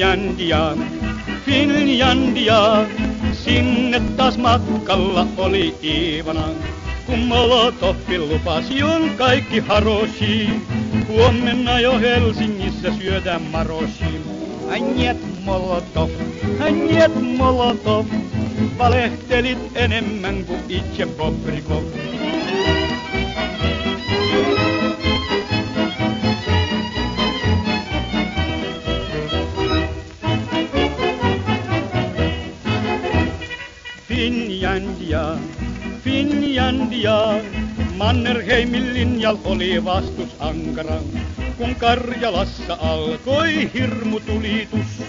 Finlandia, Finlandia, sinne taas matkalla oli Ivana. Kun Molotov lupasi on kaikki haroshi, huomenna jo Helsingissä syödään maroshi. Njet Molotov, valehtelit enemmän kuin itse Bobrikov. Finlandia, Mannerheimin linjal oli vastus ankara. Kun Karjalassa alkoi hirmutulitus,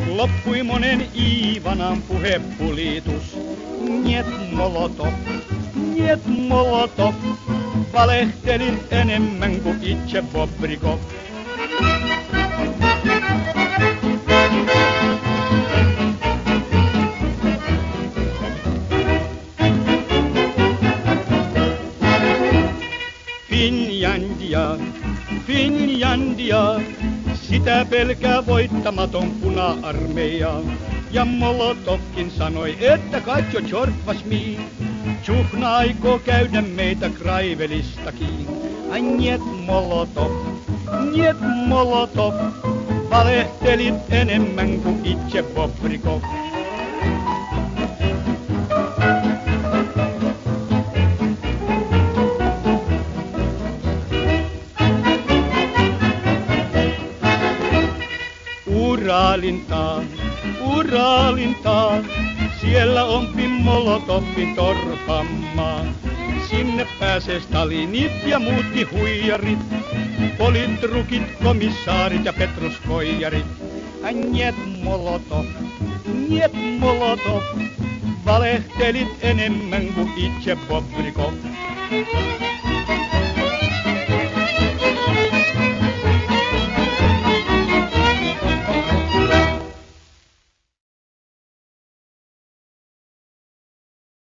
loppui monen Ivanan puhepulitus. Njet Molotov, valehtelit enemmän kuin itse Bobrikov. Finlandia, sitä pelkää voittamaton puna-armeija. Ja Molotovkin sanoi, että katso Tjorvas mi, Tjuhna aikoo käydä meitä Kraivelistakin. Njet Molotov, valehtelit enemmän kuin itse Bobrikov. Uralintaa, siellä on Molotovin torpammaa. Sinne pääsee Stalinit ja muutkin huijarit, politrukit, komissaarit ja petroskoijarit. Njet Molotov, valehtelit enemmän kuin itse Bobrikov.